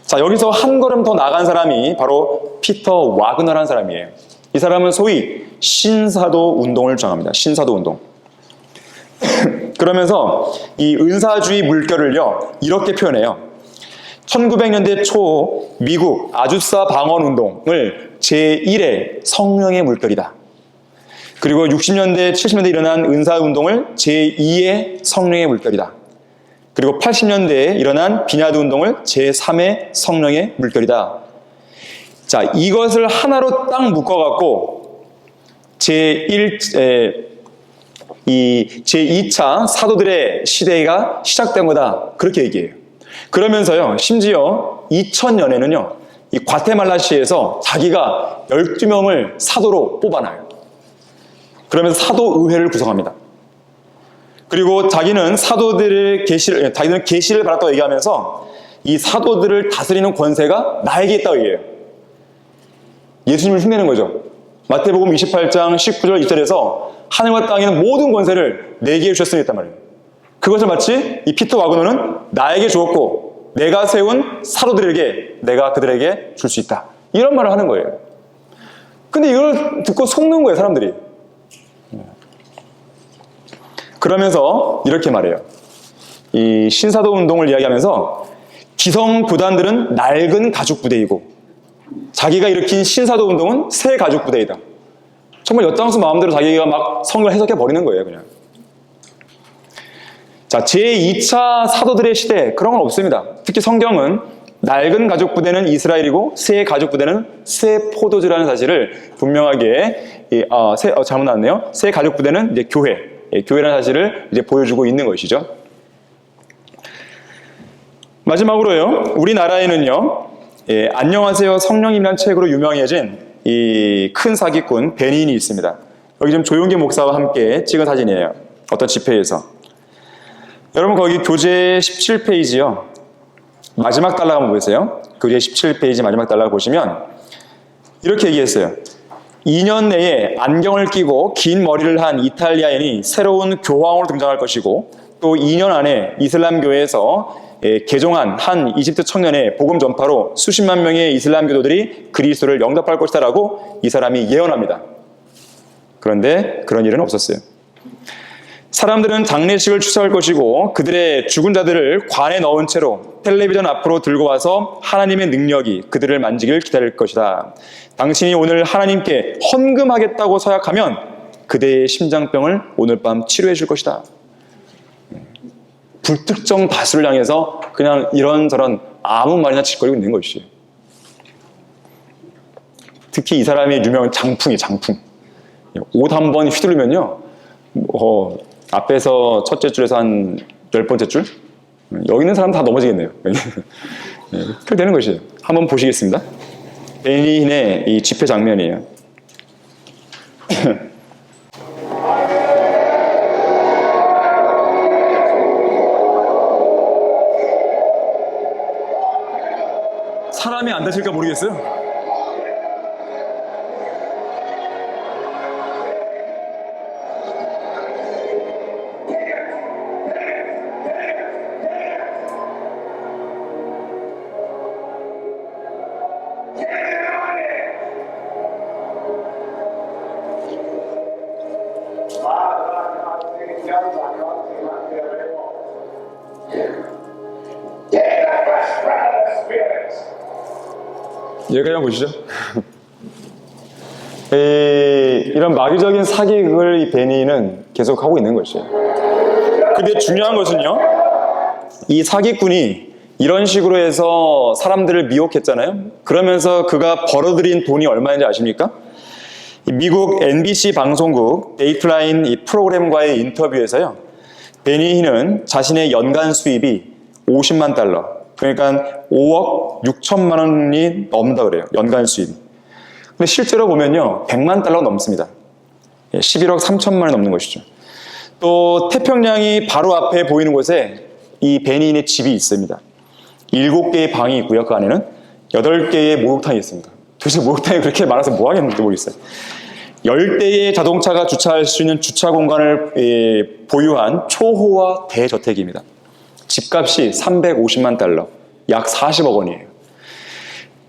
자, 여기서 한 걸음 더 나간 사람이 바로 피터 와그너라는 사람이에요. 이 사람은 소위 신사도 운동을 주장합니다. 신사도 운동. 그러면서 이 은사주의 물결을요, 이렇게 표현해요. 1900년대 초 미국 아주사 방언 운동을 제1의 성령의 물결이다. 그리고 60년대, 70년대 일어난 은사 운동을 제2의 성령의 물결이다. 그리고 80년대에 일어난 비냐드 운동을 제3의 성령의 물결이다. 자, 이것을 하나로 딱 묶어갖고 제2차 사도들의 시대가 시작된 거다. 그렇게 얘기해요. 그러면서요, 심지어 2000년에는요, 이 과테말라시에서 자기가 12명을 사도로 뽑아놔요. 그러면서 사도의회를 구성합니다. 그리고 자기는 자기는 계시를 받았다고 얘기하면서 이 사도들을 다스리는 권세가 나에게 있다고 얘기해요. 예수님을 흉내내는 거죠. 마태복음 28장 19절 20절에서 하늘과 땅에 있는 모든 권세를 내게 주셨으니 했단 말이에요. 그것을 마치 이 피터 와그너는 나에게 주었고 내가 세운 사도들에게 내가 그들에게 줄 수 있다. 이런 말을 하는 거예요. 근데 이걸 듣고 속는 거예요, 사람들이. 그러면서 이렇게 말해요. 이 신사도 운동을 이야기하면서 기성 부단들은 낡은 가죽 부대이고 자기가 일으킨 신사도 운동은 새 가죽 부대이다. 정말 엿장수 마음대로 자기가 막 성경을 해석해 버리는 거예요, 그냥. 자, 제2차 사도들의 시대, 그런 건 없습니다. 특히 성경은 낡은 가죽 부대는 이스라엘이고 새 가죽 부대는 새 포도주라는 사실을 분명하게 잘못 나왔네요. 새 가죽 부대는 이제 교회라는 사실을 이제 보여주고 있는 것이죠. 마지막으로요, 우리나라에는요, 안녕하세요 성령님이라는 책으로 유명해진 이 큰 사기꾼 베니인이 있습니다. 여기 지금 조용기 목사와 함께 찍은 사진이에요. 어떤 집회에서. 여러분 거기 교재 17페이지요. 마지막 달락 한번 보세요. 교재 17페이지 마지막 달락을 보시면 이렇게 얘기했어요. 2년 내에 안경을 끼고 긴 머리를 한 이탈리아인이 새로운 교황으로 등장할 것이고 또 2년 안에 이슬람 교회에서 개종한 한 이집트 청년의 복음 전파로 수십만 명의 이슬람 교도들이 그리스도를 영접할 것이다라고 이 사람이 예언합니다. 그런데 그런 일은 없었어요. 사람들은 장례식을 추수할 것이고 그들의 죽은 자들을 관에 넣은 채로 텔레비전 앞으로 들고 와서 하나님의 능력이 그들을 만지길 기다릴 것이다. 당신이 오늘 하나님께 헌금하겠다고 서약하면 그대의 심장병을 오늘 밤 치료해 줄 것이다. 불특정 다수를 향해서 그냥 이런저런 아무 말이나 짓거리고 있는 것이에요. 특히 이 사람의 유명한 장풍이 장풍. 옷 한 번 휘두르면요. 앞에서 첫째 줄에서 한 10번째 줄? 여기 있는 사람 다 넘어지겠네요. 그렇게 되는 것이에요. 한번 보시겠습니다. 베니인의 이 집회 장면이에요. 괜찮으실까 모르겠어요. 여기까지 한번 보시죠. 이런 마귀적인 사기극을 이 베니는 계속 하고 있는 것이에요. 근데 중요한 것은요, 이 사기꾼이 이런 식으로 해서 사람들을 미혹했잖아요. 그러면서 그가 벌어들인 돈이 얼마인지 아십니까? 미국 NBC 방송국 데이트라인 이 프로그램과의 인터뷰에서요, 베니히는 자신의 연간 수입이 50만 달러, 그러니까 5억 6천만 원이 넘는다 그래요. 연간 수입. 근데 실제로 보면요, 100만 달러가 넘습니다. 11억 3천만 원이 넘는 것이죠. 또 태평양이 바로 앞에 보이는 곳에 이 베니인의 집이 있습니다. 7개의 방이 있고요. 그 안에는 8개의 목욕탕이 있습니다. 도대체 목욕탕이 그렇게 많아서 뭐 하겠는지 모르겠어요. 10대의 자동차가 주차할 수 있는 주차 공간을 보유한 초호화 대저택입니다. 집값이 350만 달러, 약 40억 원이에요.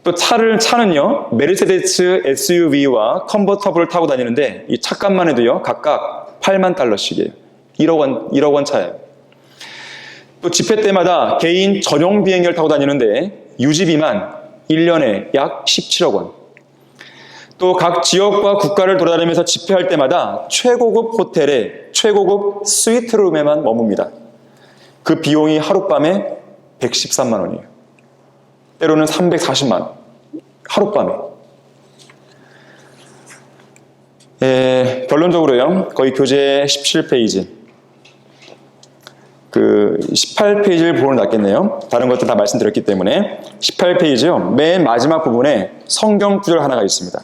또 차는요, 메르세데스 SUV와 컨버터블을 타고 다니는데 이 차값만 해도요, 각각 8만 달러씩이에요. 1억 원 차예요. 또 집회 때마다 개인 전용 비행기를 타고 다니는데 유지비만 1년에 약 17억 원. 또 각 지역과 국가를 돌아다니면서 집회할 때마다 최고급 호텔에 최고급 스위트룸에만 머뭅니다. 그 비용이 하룻밤에 113만 원이에요. 때로는 340만 원. 하룻밤에. 결론적으로요. 거의 교재 17페이지. 그 18페이지를 보는 게 낫겠네요. 다른 것들 다 말씀드렸기 때문에 18페이지요. 맨 마지막 부분에 성경 구절 하나가 있습니다.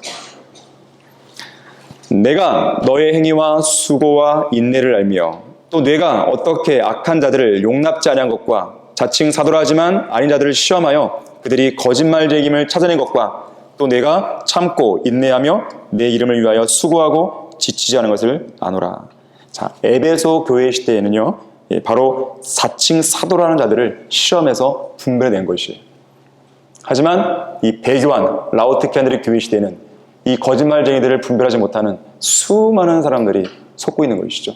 내가 너의 행위와 수고와 인내를 알며 또 내가 어떻게 악한 자들을 용납지 아니한 것과 자칭 사도라지만 아닌 자들을 시험하여 그들이 거짓말쟁임을 찾아낸 것과 또 내가 참고 인내하며 내 이름을 위하여 수고하고 지치지 않은 것을 아노라. 자, 에베소 교회 시대에는요, 바로 사칭 사도라는 자들을 시험해서 분별해낸 것이에요. 하지만 이 배교한 라오디게아의 교회 시대에는 이 거짓말쟁이들을 분별하지 못하는 수많은 사람들이 속고 있는 것이죠.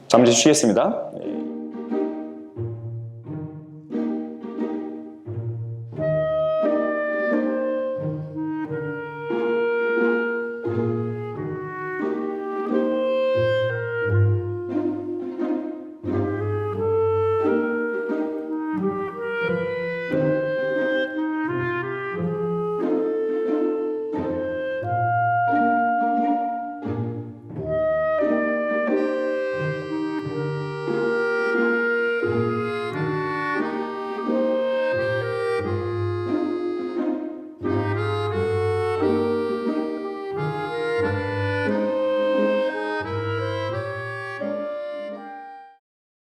잠시 쉬겠습니다.